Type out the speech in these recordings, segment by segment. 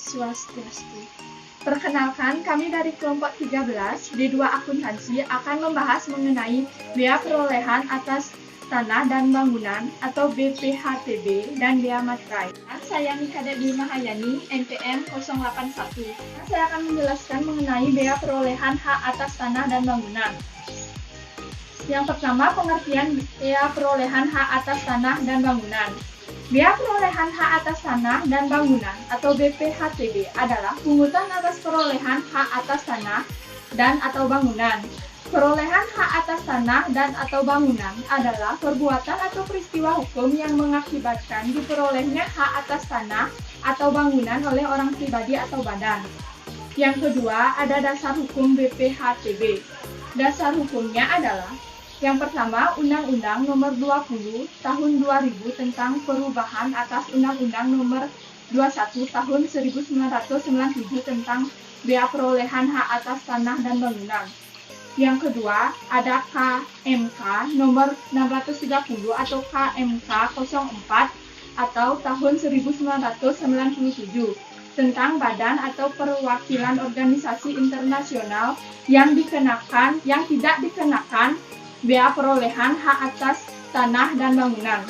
Swastiastu. Perkenalkan, kami dari kelompok 13 D2 Akuntansi akan membahas mengenai bea perolehan atas tanah dan bangunan atau BPHTB dan bea materai. Saya Nika Dewi Mahayani, NPM 081. Saya akan menjelaskan mengenai bea perolehan hak atas tanah dan bangunan. Yang pertama, pengertian bea perolehan hak atas tanah dan bangunan. Bea perolehan hak atas tanah dan bangunan atau BPHTB adalah pungutan atas perolehan hak atas tanah dan atau bangunan. Perolehan hak atas tanah dan atau bangunan adalah perbuatan atau peristiwa hukum yang mengakibatkan diperolehnya hak atas tanah atau bangunan oleh orang pribadi atau badan. Yang kedua, ada dasar hukum BPHTB. Dasar hukumnya adalah yang pertama, Undang-Undang Nomor 20 Tahun 2000 tentang perubahan atas Undang-Undang Nomor 21 Tahun 1997 tentang bea perolehan hak atas tanah dan bangunan. Yang kedua, ada KMK Nomor 630 atau KMK 04 atau tahun 1997 tentang badan atau perwakilan organisasi internasional yang tidak dikenakan bea perolehan hak atas tanah dan bangunan.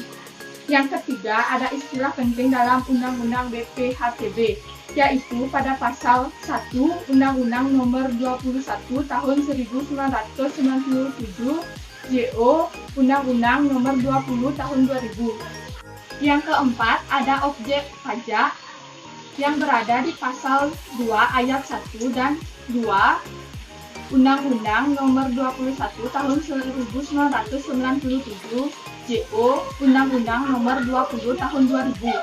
Yang ketiga, ada istilah penting dalam Undang-Undang BPHTB, yaitu pada pasal 1 Undang-Undang Nomor 21 Tahun 1997 JO Undang-Undang Nomor 20 Tahun 2000. Yang keempat, ada objek pajak yang berada di pasal 2 ayat 1 dan 2 Undang-Undang Nomor 21 Tahun 1997 JO Undang-Undang Nomor 20 Tahun 2000.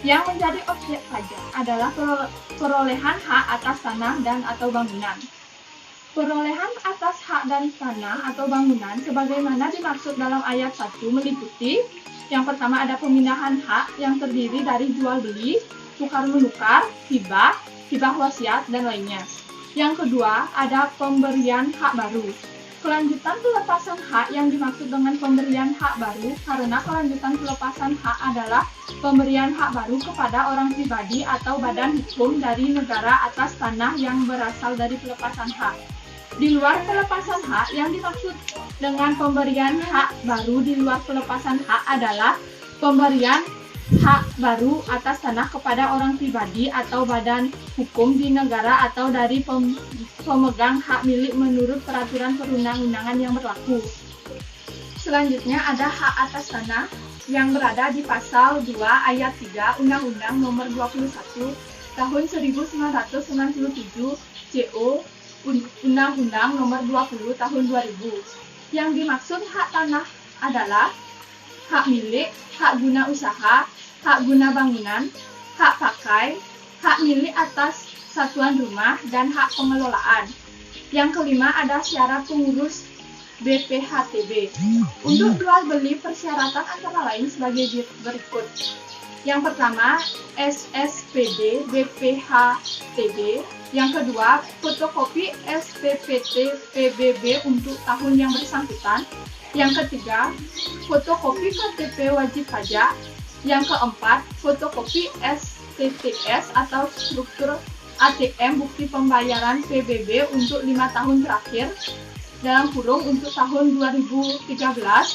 Yang menjadi objek pajak adalah perolehan hak atas tanah dan atau bangunan. Perolehan atas hak dan tanah atau bangunan sebagaimana dimaksud dalam ayat 1 meliputi yang pertama ada pemindahan hak yang terdiri dari jual beli, tukar menukar, hibah wasiat dan lainnya. Yang kedua, ada pemberian hak baru. Kelanjutan pelepasan hak yang dimaksud dengan pemberian hak baru karena kelanjutan pelepasan hak adalah pemberian hak baru kepada orang pribadi atau badan hukum dari negara atas tanah yang berasal dari pelepasan hak. Di luar pelepasan hak yang dimaksud dengan pemberian hak baru di luar pelepasan hak adalah pemberian hak baru atas tanah kepada orang pribadi atau badan hukum di negara atau dari pemegang hak milik menurut peraturan perundang-undangan yang berlaku. Selanjutnya ada hak atas tanah yang berada di pasal 2 ayat 3 Undang-Undang Nomor 21 Tahun 1997 JO Undang-Undang Nomor 20 Tahun 2000. Yang dimaksud hak tanah adalah hak milik, hak guna usaha, hak guna bangunan, hak pakai, hak milik atas satuan rumah, dan hak pengelolaan. Yang kelima ada syarat pengurus BPHTB. Untuk jual beli persyaratan antara lain sebagai berikut. Yang pertama, SSPD BPHTB. Yang kedua, fotokopi SPPT PBB untuk tahun yang bersangkutan. Yang ketiga, fotokopi KTP wajib pajak. Yang keempat, fotokopi STTS atau struktur ATM bukti pembayaran PBB untuk 5 tahun terakhir, dalam kurung untuk tahun 2013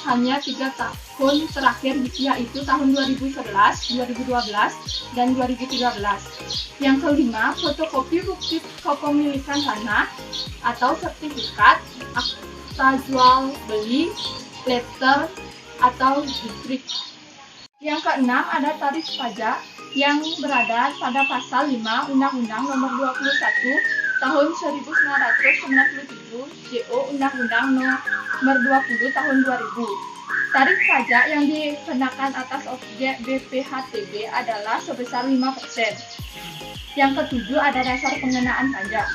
hanya 3 tahun terakhir yaitu tahun 2011, 2012, dan 2013. Yang kelima, fotokopi bukti kepemilikan tanah atau sertifikat, akta jual beli, letter, atau distrik. Yang keenam ada tarif pajak yang berada pada pasal 5 Undang-Undang Nomor 21 Tahun 1997 JO Undang-Undang Nomor 20 Tahun 2000. Tarif pajak yang dikenakan atas objek BPHTB adalah sebesar 5%. Yang ketujuh ada dasar pengenaan pajak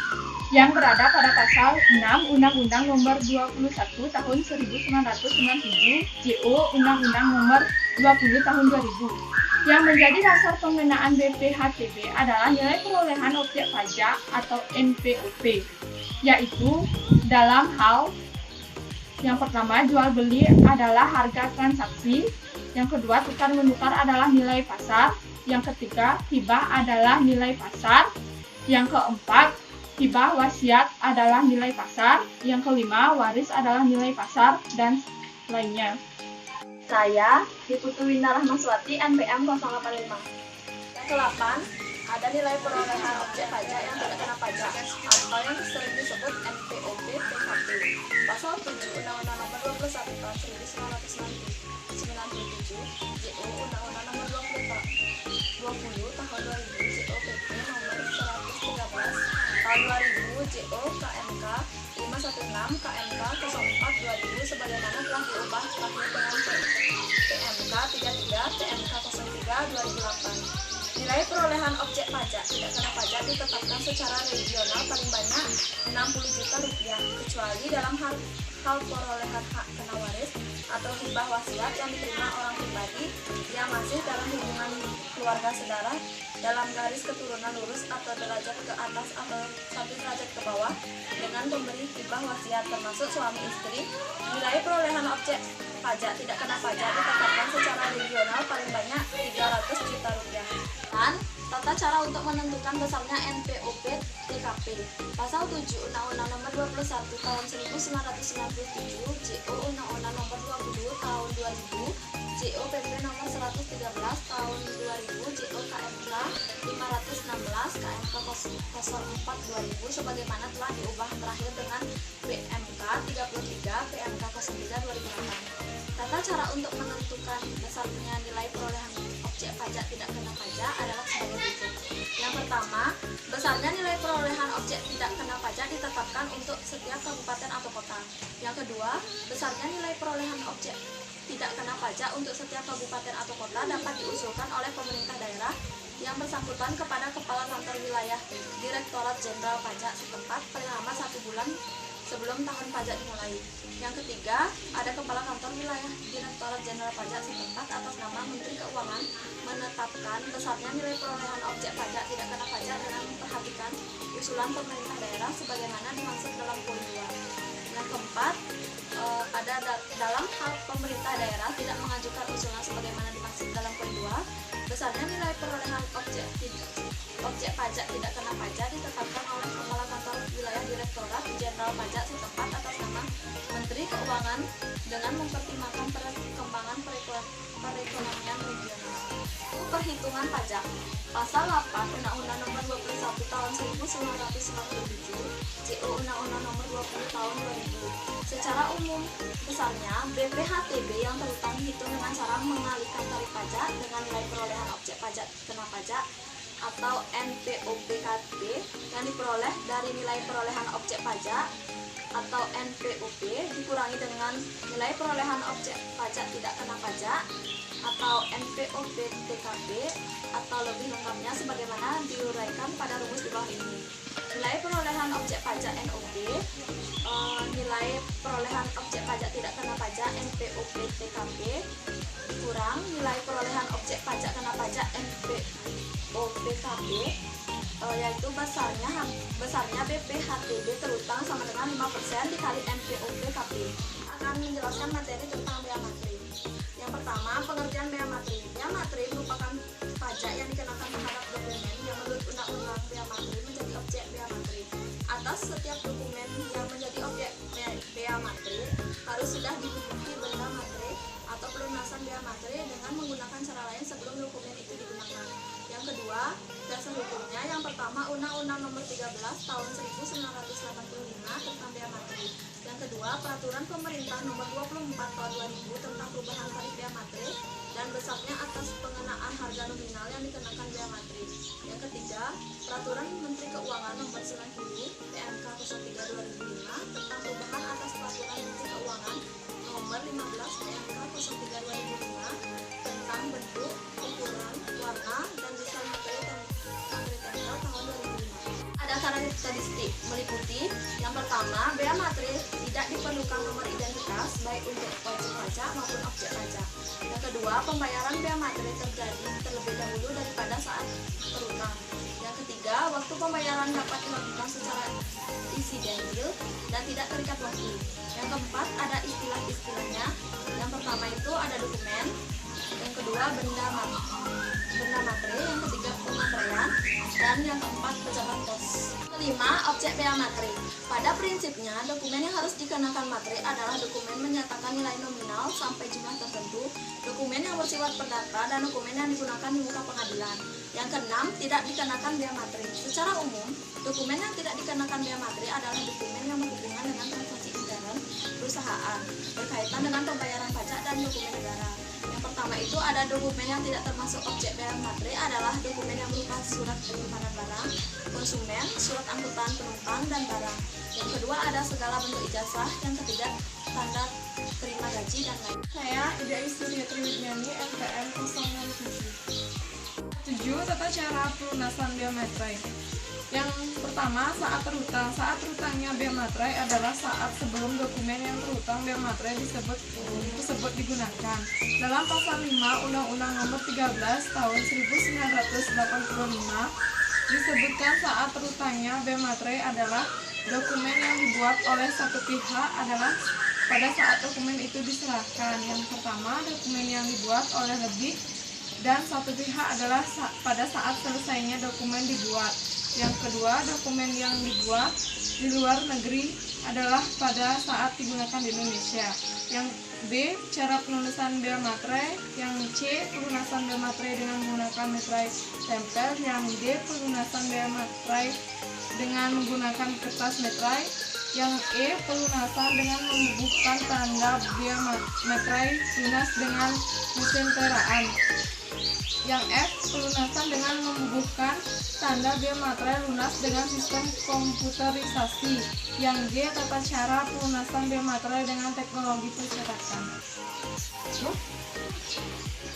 yang berada pada pasal 6 Undang-Undang Nomor 21 Tahun 1997 JO Undang-Undang Nomor 20 Tahun 2000. Yang menjadi dasar pengenaan BPHTB adalah nilai perolehan objek pajak atau NPOP, yaitu dalam hal yang pertama jual beli adalah harga transaksi, yang kedua tukar menukar adalah nilai pasar, Yang ketiga, hibah adalah nilai pasar. Yang keempat, hibah wasiat adalah nilai pasar. Yang kelima, waris adalah nilai pasar, dan lainnya. Saya, Diputu Winda Rahmaswati, NPM 085. Yang ke-8, ada nilai perolehan objek pajak yang tidak kena pajak atau yang sering disebut NPOP PKP. Pasal 7 Undang-Undang Nomor 21 Tahun 1997 JO Undang-Undang Nomor 20 Tahun 2000 JO PP Nomor 113 Tahun 2000 JO KMK 516 KMK 04 2000 sebagaimana telah diubah terakhir dengan PMK 33 PMK 03 2008. Nilai perolehan objek pajak tidak kena pajak ditetapkan secara regional paling banyak Rp60 juta, kecuali dalam hal perolehan hak kena waris atau hibah wasiat yang diterima orang pribadi yang masih dalam hubungan keluarga saudara dalam garis keturunan lurus atau derajat ke atas atau 1 derajat ke bawah dengan pemberi hibah wasiat termasuk suami istri. Nilai perolehan objek pajak tidak kena pajak ditetapkan secara regional paling banyak Rp300 juta. Dan tata cara untuk menentukan besarnya NPOP TKP. Pasal 7 Undang-Undang Nomor 21 Tahun 1997 JO Undang-Undang Nomor 20 Tahun 2000 JO PP Nomor 113 Tahun 2000 JO KMK 516 KMK 04 2000 sebagaimana telah diubah terakhir dengan PMK 33 PMK 03 2008. Tata cara untuk menentukan besarnya nilai perolehan objek pajak tidak kena pajak adalah sebagai berikut. Yang pertama, besarnya nilai perolehan objek tidak kena pajak ditetapkan untuk setiap kabupaten atau kota. Yang kedua, besarnya nilai perolehan objek tidak kena pajak untuk setiap kabupaten atau kota dapat diusulkan oleh pemerintah daerah yang bersangkutan kepada Kepala Kantor Wilayah Direktorat Jenderal Pajak setempat paling lama 1 bulan sebelum tahun pajak dimulai. Yang ketiga, ada Kepala Kantor Wilayah Direktorat Jenderal Pajak setempat atas nama Menteri Keuangan menetapkan besarnya nilai perolehan objek pajak tidak kena pajak dengan memperhatikan usulan pemerintah daerah sebagaimana dimaksud dalam poin 2. Yang keempat, ada dalam hal pemerintah daerah tidak mengajukan usulan sebagaimana dimaksud dalam poin 2, besarnya nilai perolehan objek pajak tidak kena pajak ditetapkan oleh Kepala Kantor Wilayah Direktorat Jenderal Pajak setempat atas nama Menteri Keuangan dengan mempertimbangkan perkembangan perekonomian regional. Perhitungan pajak. Pasal 8 Undang-Undang Nomor 21 Tahun 1997 JO Undang-Undang Nomor 20 Tahun 2000. Secara umum, besarnya BPHTB yang terutang dihitung dengan cara mengalihkan tarif pajak dengan nilai perolehan objek pajak kena pajak atau NPOPKB yang diperoleh dari nilai perolehan objek pajak atau NPOP dikurangi dengan nilai perolehan objek pajak tidak kena pajak atau NPOP TKB atau lebih lengkapnya sebagaimana diuraikan pada rumus di bawah ini. Nilai perolehan objek pajak NOP, nilai perolehan objek pajak tidak kena pajak NPOP TKB kurang nilai perolehan objek pajak kena pajak NPOPKB, yaitu besarnya BPHTB terutang sama dengan 5% dikali NPOPKB. Akan menjelaskan materi tentang bea materi. Yang pertama, pengertian bea materi. Bea materi merupakan pajak yang dikenakan terhadap dokumen yang menurut Undang-Undang Bea Materi menjadi objek bea materi. Atas setiap dokumen yang menjadi objek bea materi harus sudah diduduki benda materi atau pelunasan bea materi dengan menggunakan cara lain sebelum dokumen itu digunakan. Yang kedua, dasar hukumnya. Yang pertama, Undang-Undang Nomor 13 Tahun 1985 tentang bea materi. Yang kedua, Peraturan Pemerintah Nomor 24 Tahun 2000 tentang perubahan tarif bea materi dan besarnya atas pengenaan harga nominal yang dikenakan bea materi. Yang ketiga, Peraturan Menteri Keuangan Nomor 90 PMK 03 2005 tentang perubahan atas Peraturan Menteri Keuangan Nomor 15 PMK 03 2005 tentang bentuk, ukuran, warna, dan desain materi tempel tahun 2005. Ada karakteristik meliputi yang pertama, bea materi tidak diperlukan nomor identitas baik untuk wajib pajak maupun objek pajak. Yang kedua, pembayaran bea materi terjadi terlebih dahulu daripada saat terutang. Yang ketiga, waktu pembayaran dapat dilakukan secara insidentil dan tidak terikat waktu. Yang keempat, ada istilah-istilahnya. Yang pertama itu ada dokumen. Yang kedua benda materai, yang ketiga pematerian, dan yang keempat pejabat pos. Kelima, objek bea materai. Pada prinsipnya, dokumen yang harus dikenakan materai adalah dokumen menyatakan nilai nominal sampai jumlah tertentu, dokumen yang bersifat perdata, dan dokumen yang digunakan di muka pengadilan. Yang keenam, tidak dikenakan bea materai. Secara umum, dokumen yang tidak dikenakan bea materai adalah dokumen yang berhubungan dengan transaksi intern perusahaan, berkaitan dengan pembayaran pajak dan dokumen negara. Yang pertama itu ada dokumen yang tidak termasuk objek bea materai adalah dokumen yang berupa surat penyimpanan barang, konsumen, surat angkutan penumpang, dan barang. Yang kedua ada segala bentuk ijazah. Yang ketiga tanda terima gaji dan lain. Saya Ida Istri Triwidyani, MTM 007. 7. Tata cara pelunasan bea materai. Yang pertama, saat terhutang. Saat terhutangnya bea materai adalah saat sebelum dokumen yang terhutang bea materai tersebut digunakan. Dalam pasal 5 Undang-Undang Nomor 13 Tahun 1985 disebutkan saat terhutangnya bea materai adalah dokumen yang dibuat oleh satu pihak adalah pada saat dokumen itu diserahkan. Yang pertama, dokumen yang dibuat oleh lebih dan satu pihak adalah pada saat selesainya dokumen dibuat. Yang kedua, dokumen yang dibuat di luar negeri adalah pada saat digunakan di Indonesia. Yang B, cara pelunasan bea materai. Yang C, pelunasan bea materai dengan menggunakan materai tempel. Yang D, pelunasan bea materai dengan menggunakan kertas materai. Yang E, pelunasan dengan membubuhkan tanda bea materai lunas dengan mesin peraan. Yang F, pelunasan dengan membubuhkan tanda bea materai lunas dengan sistem komputerisasi. Yang G, tata cara pelunasan bea materai dengan teknologi percetakan.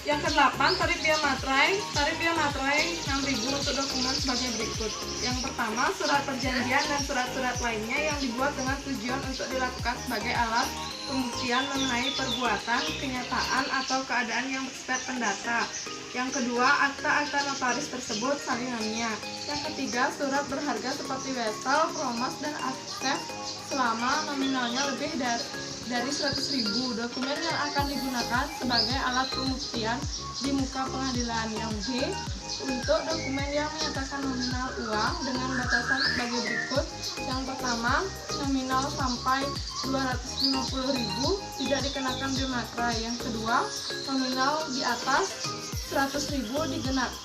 Yang ke-8, tarif bea materai. Tarif bea materai 6.000 untuk dokumen sebagai berikut. Yang pertama, surat perjanjian dan surat-surat lainnya yang dibuat dengan tujuan untuk dilakukan sebagai alat pembuktian mengenai perbuatan, kenyataan, atau keadaan yang bersifat pendata. Yang kedua, akta-akta notaris tersebut salinannya. Yang ketiga, surat berharga seperti wesel, promos, dan akses selama nominalnya lebih dari 100.000. Dokumen yang akan digunakan sebagai alat pembuktian di muka pengadilan. Yang B, untuk dokumen yang menyatakan nominal uang dengan batasan sebagai berikut. Yang pertama, nominal sampai 250.000 tidak dikenakan bea materai. Yang kedua, nominal di atas 100.000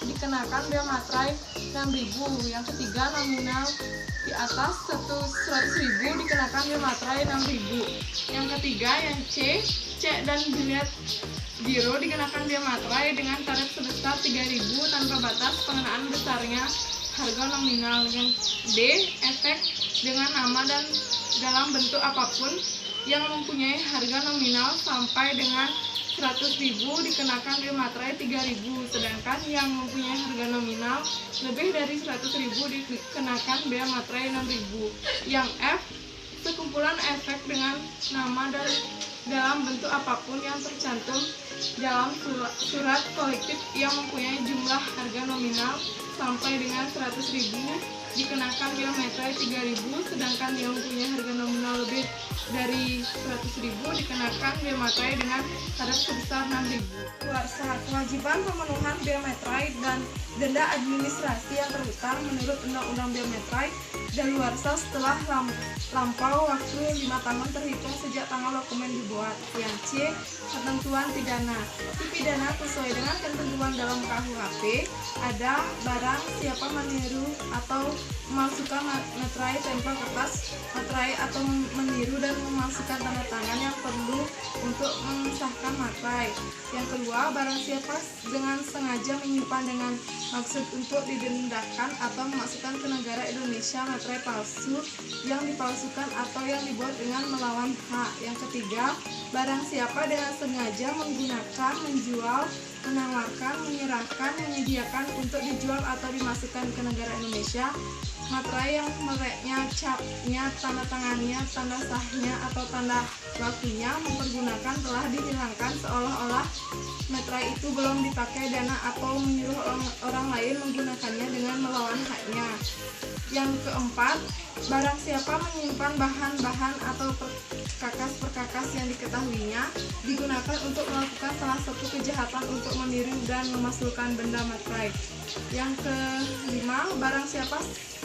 dikenakan bea materai 6.000. Yang ketiga, nominal di atas 100.000 dikenakan bea materai 6.000. Yang ketiga, yang C, cek dan bilet giro dikenakan bea materai dengan tarif sebesar 3.000 tanpa batas pengenaan besarnya harga nominal. Yang D, efek dengan nama dan dalam bentuk apapun yang mempunyai harga nominal sampai dengan 100.000 dikenakan bea materai 3.000, sedangkan yang mempunyai harga nominal lebih dari 100.000 dikenakan bea materai 6.000. Yang F, sekumpulan efek dengan nama dan dalam bentuk apapun yang tercantum dalam surat kolektif yang mempunyai jumlah harga nominal sampai dengan 100.000 dikenakan bea materai 3.000, sedangkan yang mempunyai harga nominal lebih dari 100.000 dikenakan bea materai dengan tarif sebesar 6.000. Kewajiban pemenuhan bea materai dan denda administrasi yang terhutang menurut Undang-Undang Bea Materai daluarsa setelah lampau waktu 5 tahun terhitung sejak tanggal dokumen dibuat. Yang C, ketentuan pidana. Di pidana sesuai dengan ketentuan dalam KUHP ada barang siapa meniru atau memasukkan materai tempel kertas materai atau meniru dan memasukkan tanda tangan yang perlu untuk mengesahkan materai. Yang kedua, barang siapa dengan sengaja menyimpan dengan maksud untuk didendakan atau memasukkan ke negara Indonesia materai palsu yang dipalsukan atau yang dibuat dengan melawan hak. Yang ketiga, barang siapa dengan sengaja menggunakan, menjual, menawarkan, menyerahkan, menyediakan untuk dijual atau dimasukkan ke negara Indonesia materai yang mereknya, capnya, tanda tangannya, tanda sahnya atau tanda waktunya mempergunakan telah dihilangkan seolah-olah materai itu belum dipakai dana atau menyuruh orang lain menggunakannya dengan melawan haknya. Yang keempat, barang siapa menyimpan bahan-bahan atau kakas perkakas yang diketahuinya digunakan untuk melakukan salah satu kejahatan untuk meniru dan memasukkan benda materai. Yang kelima, barang siapa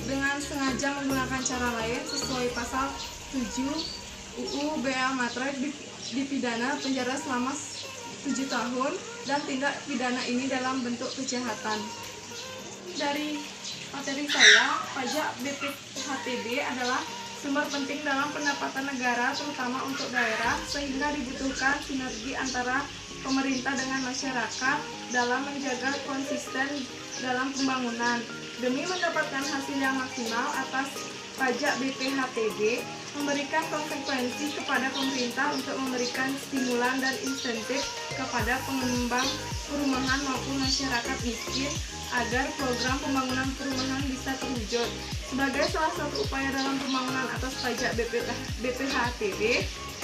dengan sengaja menggunakan cara lain sesuai pasal 7 UU Bea Materai dipidana penjara selama 7 tahun dan tindak pidana ini dalam bentuk kejahatan. Dari materi saya, pajak BPHTB adalah sumber penting dalam pendapatan negara terutama untuk daerah, sehingga dibutuhkan sinergi antara pemerintah dengan masyarakat dalam menjaga konsisten dalam pembangunan. Demi mendapatkan hasil yang maksimal atas pajak BPHTB, memberikan konsekuensi kepada pemerintah untuk memberikan stimulan dan insentif kepada pengembang perumahan maupun masyarakat miskin agar program pembangunan perumahan bisa terwujud. Sebagai salah satu upaya dalam pembangunan atas pajak BPHTB,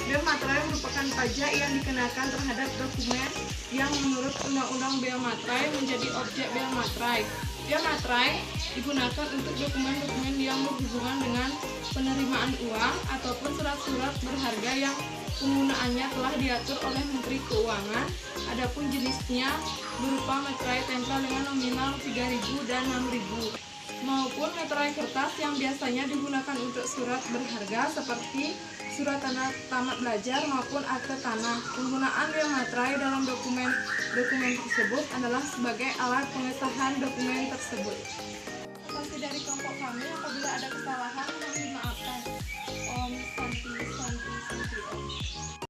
bea materai merupakan pajak yang dikenakan terhadap dokumen yang menurut Undang-Undang Bea Materai menjadi objek bea materai. Bea materai digunakan untuk dokumen-dokumen yang berhubungan dengan penerimaan uang ataupun surat-surat berharga yang penggunaannya telah diatur oleh Menteri Keuangan. Adapun jenisnya berupa materai tempel dengan nominal 3.000 dan 6.000 maupun materai kertas yang biasanya digunakan untuk surat berharga seperti surat tanda tamat belajar maupun akte tanah. Penggunaan bea materai dalam dokumen tersebut adalah sebagai alat pengesahan dokumen tersebut. Masih dari kelompok kami, apabila ada kesalahan mohon dimaafkan.